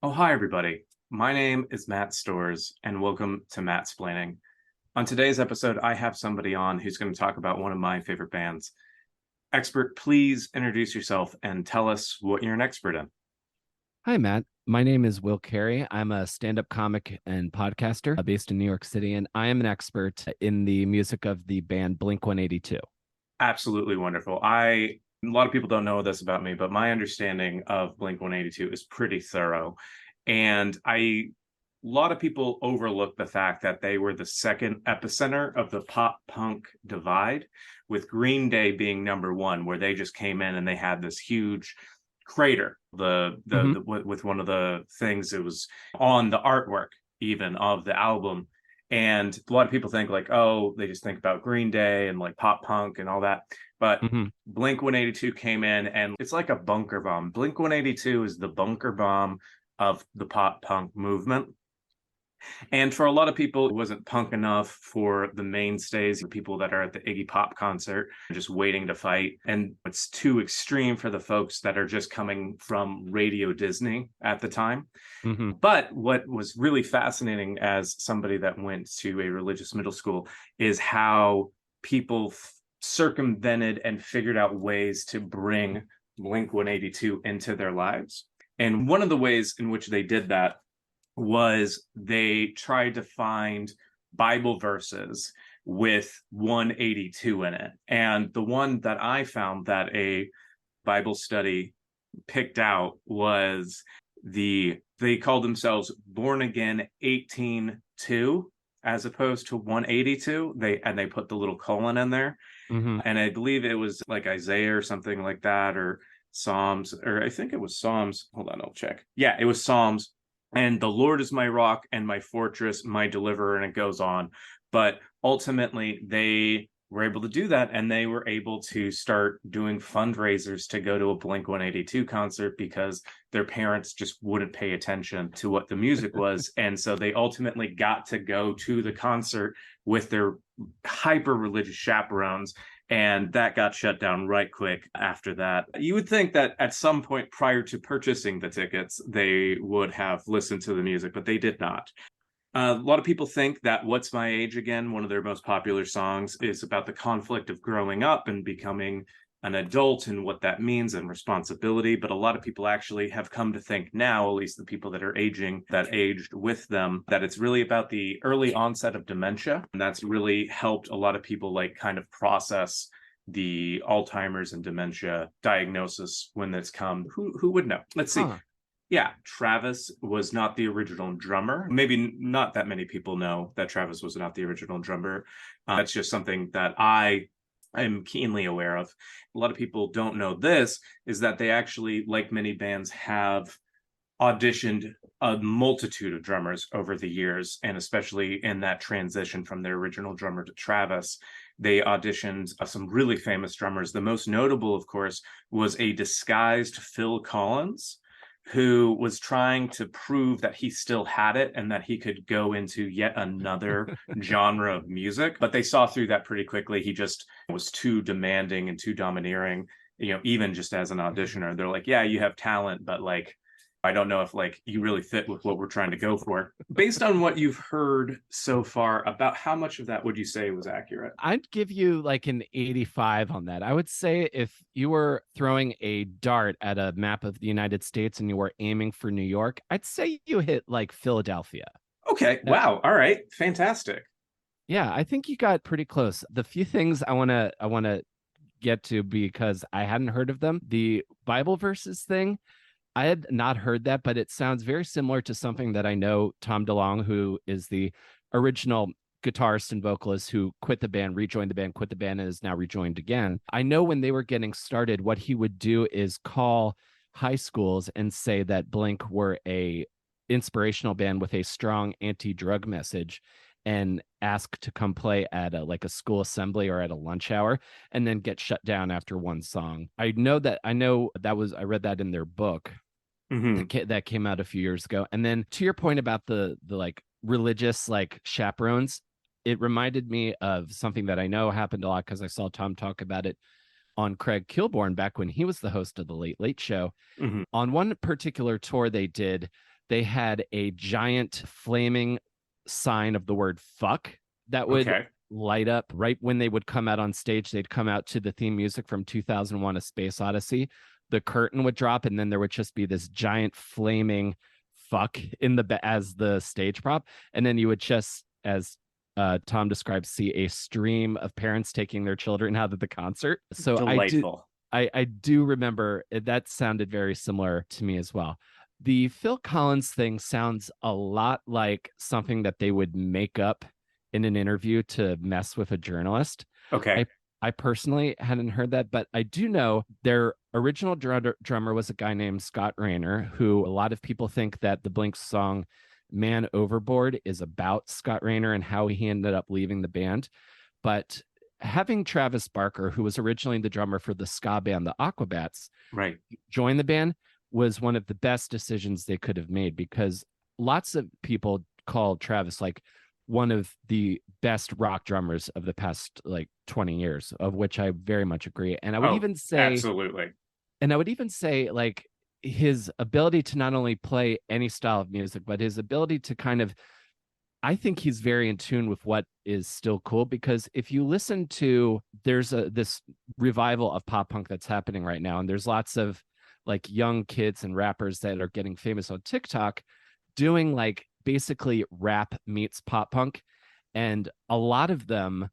Oh, hi, everybody. My name is Matt Stores, and welcome to Mattsplaining. On today's episode, I have somebody on who's going to talk about one of my favorite bands. Expert, please introduce yourself and tell us what you're an expert in. Hi, Matt. My name is Will Carey. I'm a stand-up comic and podcaster based in New York City, and I am an expert in the music of the band Blink 182. Absolutely wonderful. A lot of people don't know this about me, but my understanding of Blink 182 is pretty thorough. A lot of people overlook the fact that they were the second epicenter of the pop punk divide, with Green Day being number one, where they just came in and they had this huge crater. With one of the things, it was on the artwork even of the album. And a lot of people think like, oh, they just think about Green Day and like pop punk and all that. But Mm-hmm. Blink 182 came in and it's like a bunker bomb. Blink 182 is the bunker bomb of the pop punk movement. And for a lot of people, it wasn't punk enough for the mainstays, the people that are at the Iggy Pop concert, just waiting to fight. And it's too extreme for the folks that are just coming from Radio Disney at the time. Mm-hmm. But what was really fascinating as somebody that went to a religious middle school is how people circumvented and figured out ways to bring Blink 182 into their lives. And one of the ways in which they did that was they tried to find Bible verses with 182 in it. And the one that I found that a Bible study picked out was they called themselves Born Again 18:2 as opposed to 182. They put the little colon in there. Mm-hmm. And I believe it was like Isaiah or something like that, or Psalms, or I think it was Psalms. Hold on, I'll check. Yeah, it was Psalms. And the Lord is my rock and my fortress, my deliverer, and it goes on. But ultimately, they were able to do that, and they were able to start doing fundraisers to go to a Blink 182 concert because their parents just wouldn't pay attention to what the music was. And so they ultimately got to go to the concert with their hyper religious chaperones, and that got shut down right quick after that. You would think that at some point prior to purchasing the tickets, they would have listened to the music, but they did not. A lot of people think that What's My Age Again, one of their most popular songs, is about the conflict of growing up and becoming an adult and what that means and responsibility. But a lot of people actually have come to think now, at least the people that are aging, that aged with them, that it's really about the early onset of dementia. And that's really helped a lot of people like kind of process the Alzheimer's and dementia diagnosis when it's come. Who would know? Let's see. Huh. Yeah, Travis was not the original drummer. Maybe not that many people know that Travis was not the original drummer. That's just something that I am keenly aware of. A lot of people don't know this, is that they actually, like many bands, have auditioned a multitude of drummers over the years, and especially in that transition from their original drummer to Travis, they auditioned some really famous drummers. The most notable, of course, was a disguised Phil Collins, who was trying to prove that he still had it and that he could go into yet another genre of music. But they saw through that pretty quickly. He just was too demanding and too domineering, even just as an auditioner. They're like, yeah, you have talent, but like, I don't know if like you really fit with what we're trying to go for. Based on what you've heard so far, about how much of that would you say was accurate? I'd give you like an 85 on that. I would say if you were throwing a dart at a map of the United States and you were aiming for New York, I'd say you hit like Philadelphia. Okay. Wow. All right. Fantastic. Yeah, I think you got pretty close. The few things I want to get to because I hadn't heard of them. The Bible verses thing, I had not heard that, but it sounds very similar to something that I know Tom DeLonge, who is the original guitarist and vocalist who quit the band, rejoined the band, quit the band, and is now rejoined again. I know when they were getting started, what he would do is call high schools and say that Blink were a inspirational band with a strong anti-drug message and ask to come play at like a school assembly or at a lunch hour and then get shut down after one song. I know that I read that in their book that came out a few years ago. And then to your point about the like religious like chaperones, it reminded me of something that I know happened a lot because I saw Tom talk about it on Craig Kilborn back when he was the host of the Late Late Show. Mm-hmm. On one particular tour they did, they had a giant flaming sign of the word fuck that would Okay. light up right when they would come out on stage. They'd come out to the theme music from 2001 A Space Odyssey. The curtain would drop, and then there would just be this giant flaming fuck in the as the stage prop. And then you would just, as Tom described, see a stream of parents taking their children out of the concert. So Delightful. I do remember that sounded very similar to me as well. The Phil Collins thing sounds a lot like something that they would make up in an interview to mess with a journalist. Okay. I I personally hadn't heard that, but I do know their original drummer was a guy named Scott Rayner, who a lot of people think that the Blink song Man Overboard is about Scott Rayner and how he ended up leaving the band. But having Travis Barker, who was originally the drummer for the ska band, the Aquabats, Right. join the band was one of the best decisions they could have made, because lots of people call Travis like one of the best rock drummers of the past like 20 years, of which I very much agree. And I would Oh, even say, absolutely. like his ability to not only play any style of music, but his ability to kind of, I think he's very in tune with what is still cool. Because if you listen to, there's this revival of pop punk that's happening right now, and there's lots of like young kids and rappers that are getting famous on TikTok doing like basically rap meets pop punk, and a lot of them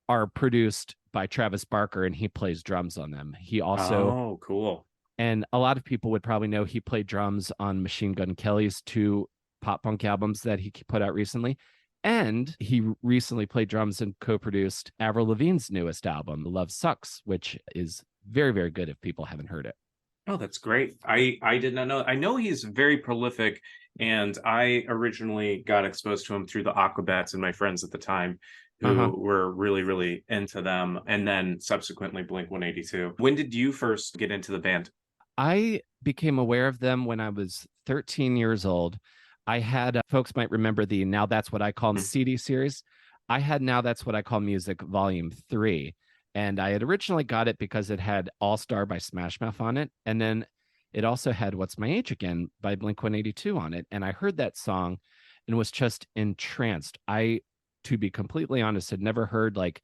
are produced by Travis Barker, and he plays drums on them. He also, Oh, cool. and a lot of people would probably know, he played drums on Machine Gun Kelly's two pop punk albums that he put out recently. And he recently played drums and co-produced Avril Lavigne's newest album, Love Sucks, which is very, very good if people haven't heard it. Oh, that's great. I did not know. I know he's very prolific, and I originally got exposed to him through the Aquabats and my friends at the time Uh-huh. who were really, really into them, and then subsequently Blink 182. When did you first get into the band? I became aware of them when I was 13 years old. I had, folks might remember the Now That's What I Call Hmm. CD series. I had Now That's What I Call Music Volume 3. And I had originally got it because it had All Star by Smash Mouth on it. And then it also had What's My Age Again by Blink 182 on it. And I heard that song and was just entranced. I, to be completely honest, had never heard like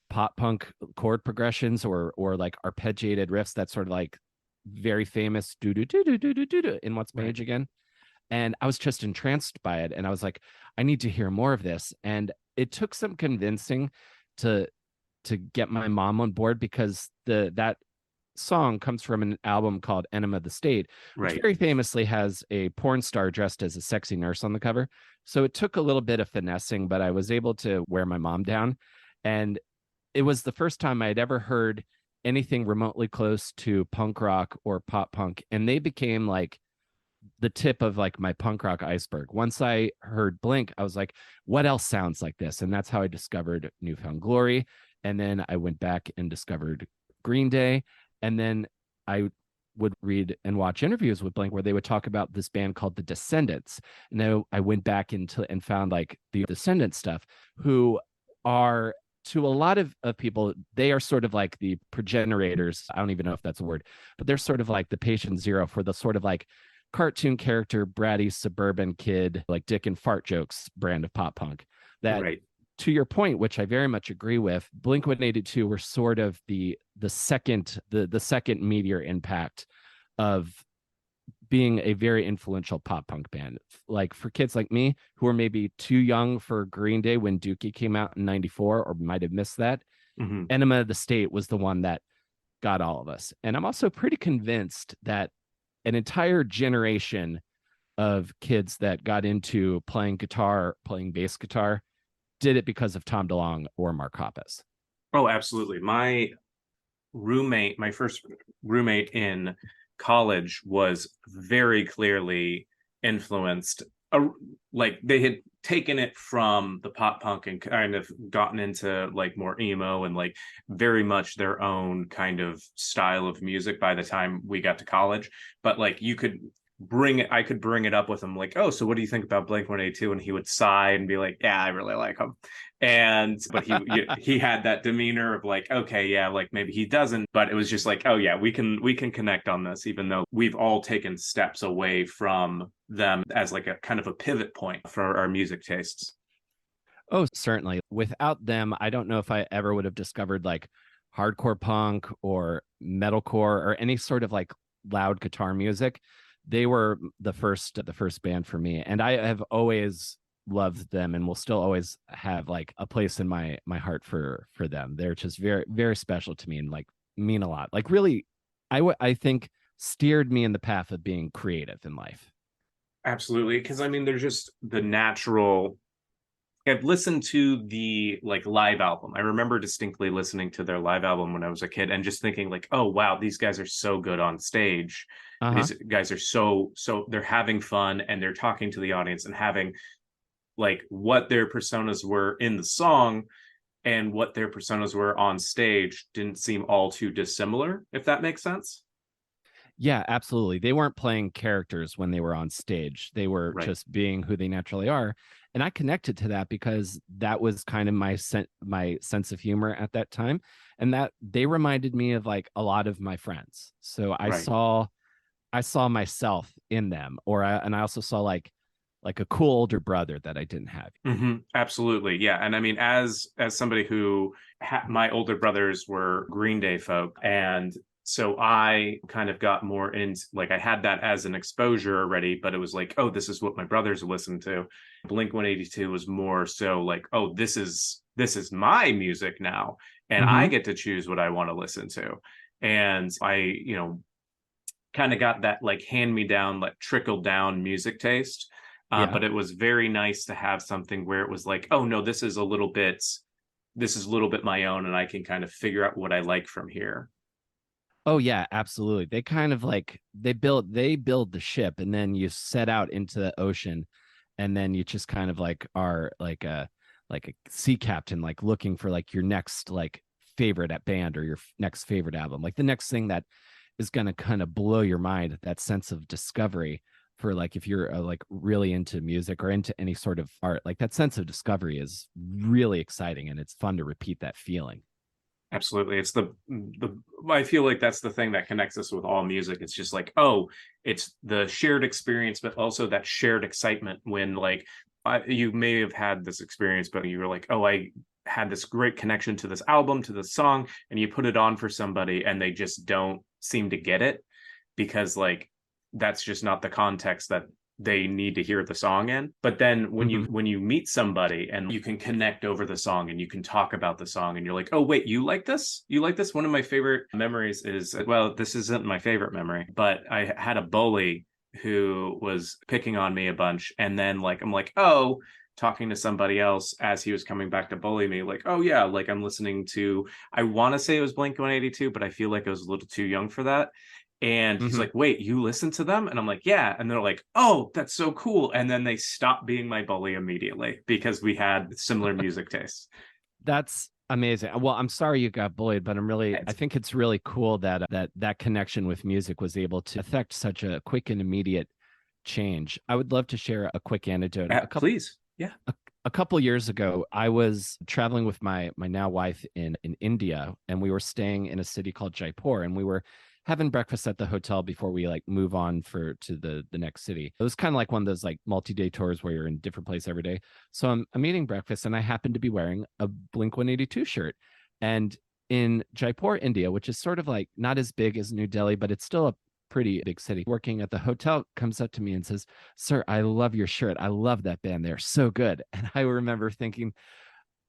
pop punk chord progressions or like arpeggiated riffs that sort of like very famous do do do do do do do do in What's My Right. Age Again. And I was just entranced by it. And I was like, I need to hear more of this. And it took some convincing to get my mom on board, because that song comes from an album called Enema of the State, which Right. very famously has a porn star dressed as a sexy nurse on the cover. So it took a little bit of finessing, but I was able to wear my mom down. And it was the first time I had ever heard anything remotely close to punk rock or pop punk. And they became like the tip of like my punk rock iceberg. Once I heard Blink, I was like, what else sounds like this? And that's how I discovered Newfound Glory. And then I went back and discovered Green Day. And then I would read and watch interviews with Blink where they would talk about this band called the Descendants. And I went back into and found like the Descendants stuff, who are, to a lot of people, they are sort of like the progenitors. I don't even know if that's a word, but they're sort of like the patient zero for the sort of like cartoon character, bratty suburban kid, like dick and fart jokes brand of pop punk. That, Right. to your point, which I very much agree with, Blink 182 were sort of the second meteor impact of being a very influential pop punk band. Like for kids like me who are maybe too young for Green Day when Dookie came out in 94 or might have missed that, Hmm. Enema of the State was the one that got all of us. And I'm also pretty convinced that an entire generation of kids that got into playing guitar, playing bass guitar, did it because of Tom DeLonge or Mark Hoppus. Oh, absolutely. My first roommate in college was very clearly influenced. Like they had taken it from the pop punk and kind of gotten into like more emo and like very much their own kind of style of music by the time we got to college. But like you could I could bring it up with him like, oh, so what do you think about Blink 182? And he would sigh and be like, yeah, I really like him. And but he had that demeanor of like, okay, yeah, like maybe he doesn't, but it was just like, oh yeah, we can connect on this, even though we've all taken steps away from them as like a kind of a pivot point for our music tastes. Oh, certainly. Without them, I don't know if I ever would have discovered like hardcore punk or metalcore or any sort of like loud guitar music. They were the first band for me, and I have always loved them and will still always have like a place in my heart for them. They're just very very special to me and like mean a lot. Like really, I think steered me in the path of being creative in life. Absolutely, because I mean, they're just the natural. I've listened to the like live album. I remember distinctly listening to their live album when I was a kid and just thinking like, oh wow, these guys are so good on stage. Uh-huh. These guys are so they're having fun and they're talking to the audience and having like what their personas were in the song and what their personas were on stage didn't seem all too dissimilar, if that makes sense. Yeah, absolutely. They weren't playing characters when they were on stage. They were Right. just being who they naturally are. And I connected to that because that was kind of my sense of humor at that time, and that they reminded me of like a lot of my friends. So Right. I saw myself in them, and I also saw like a cool older brother that I didn't have. Absolutely, yeah. And I mean, as somebody who my older brothers were Green Day folk, and so I kind of got more in. Like I had that as an exposure already, but it was like, oh, this is what my brothers listen to. Blink 182 was more so like, oh, this is my music now, and I Hmm. get to choose what I want to listen to. And I, kind of got that like hand me down, like trickle down music taste. Yeah. But it was very nice to have something where it was like, oh no, this is a little bit my own, and I can kind of figure out what I like from here. Oh yeah, absolutely. They kind of like they build the ship and then you set out into the ocean and then you just kind of like are like a sea captain like looking for like your next like favorite at band or your next favorite album. Like the next thing that is going to kind of blow your mind, that sense of discovery for like if you're like really into music or into any sort of art, like that sense of discovery is really exciting and it's fun to repeat that feeling. Absolutely. It's the I feel like that's the thing that connects us with all music. It's just like, oh, it's the shared experience, but also that shared excitement when like you may have had this experience, but you were like, oh, I had this great connection to this album, to this song, and you put it on for somebody and they just don't seem to get it because like that's just not the context that they need to hear the song in. But then Mm-hmm. when you meet somebody and you can connect over the song and you can talk about the song and you're like, oh wait, you like this, you like this. One of my favorite memories is, well, this isn't my favorite memory, but I had a bully who was picking on me a bunch, and then like I'm like, oh, talking to somebody else as he was coming back to bully me, like, oh yeah, like I'm listening to, I want to say it was Blink 182, but I feel like I was a little too young for that. And he's Mm-hmm. like, wait, you listen to them? And I'm like, yeah. And they're like, oh, that's so cool. And then they stop being my bully immediately because we had similar music tastes. That's amazing. Well, I'm sorry you got bullied, but I think it's really cool that that connection with music was able to affect such a quick and immediate change. I would love to share a quick anecdote. Please. Yeah. A couple years ago, I was traveling with my now wife in India, and we were staying in a city called Jaipur, and we were having breakfast at the hotel before we like move on for to the next city. It was kind of like one of those like multi-day tours where you're in different place every day. So I'm eating breakfast, and I happen to be wearing a Blink 182 shirt, and in Jaipur, India, which is sort of like not as big as New Delhi, but it's still a pretty big city. Working at the hotel comes up to me and says, "Sir, I love your shirt. I love that band. They're so good." And I remember thinking,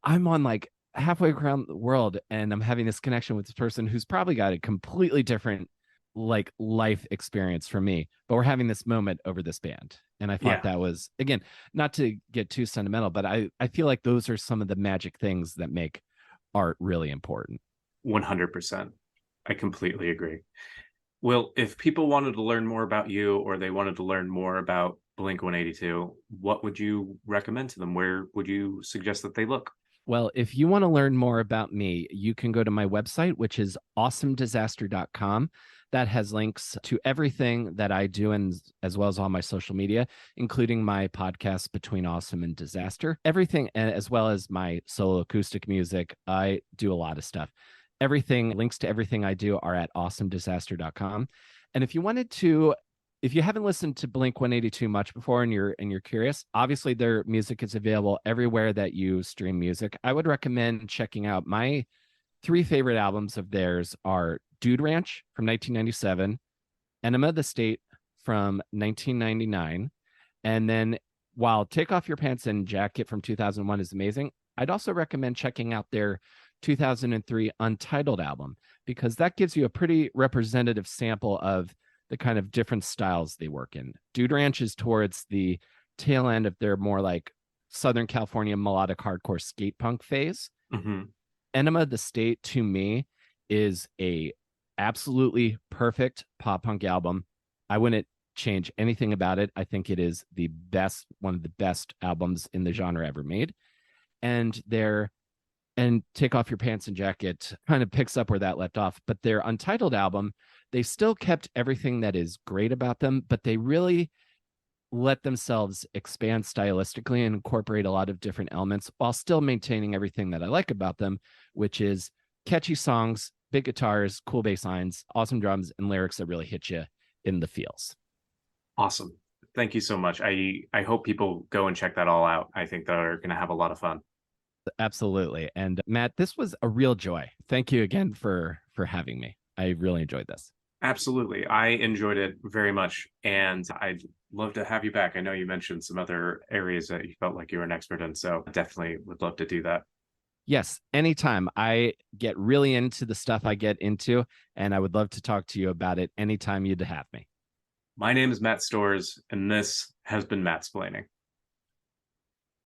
I'm on like halfway around the world and I'm having this connection with this person who's probably got a completely different like life experience from me, but we're having this moment over this band. And I thought Yeah. that was, again, not to get too sentimental, but I feel like those are some of the magic things that make art really important. 100%. I completely agree. Well, if people wanted to learn more about you or they wanted to learn more about Blink 182, what would you recommend to them? Where would you suggest that they look? Well, if you want to learn more about me, you can go to my website, which is awesomedisaster.com. That has links to everything that I do, and as well as all my social media, including my podcast Between Awesome and Disaster. Everything, as well as my solo acoustic music. I do a lot of stuff. Everything, links to everything I do are at awesomedisaster.com. And if you haven't listened to Blink 182 much before and you're curious, obviously their music is available everywhere that you stream music. I would recommend checking out my three favorite albums of theirs are Dude Ranch from 1997, Enema of the State from 1999, and then while Take Off Your Pants and Jacket from 2001 is amazing, I'd also recommend checking out their 2003 Untitled album, because that gives you a pretty representative sample of the kind of different styles they work in. Dude Ranch is towards the tail end of their more like Southern California melodic hardcore skate punk phase. Mm-hmm. Enema of the State, to me, is a absolutely perfect pop punk album. I wouldn't change anything about it. I think it is the best, one of the best albums in the genre ever made. And Take Off Your Pants and Jacket kind of picks up where that left off. But their Untitled album, they still kept everything that is great about them, but they really let themselves expand stylistically and incorporate a lot of different elements while still maintaining everything that I like about them, which is catchy songs, big guitars, cool bass lines, awesome drums, and lyrics that really hit you in the feels. Awesome. Thank you so much. I hope people go and check that all out. I think they're going to have a lot of fun. Absolutely. And Matt, this was a real joy. Thank you again for having me. I really enjoyed this. Absolutely. I enjoyed it very much, and I'd love to have you back. I know you mentioned some other areas that you felt like you were an expert in, so definitely would love to do that. Yes, anytime. I get really into the stuff I get into, and I would love to talk to you about it anytime you'd have me. My name is Matt Stores, and this has been Mattsplaining.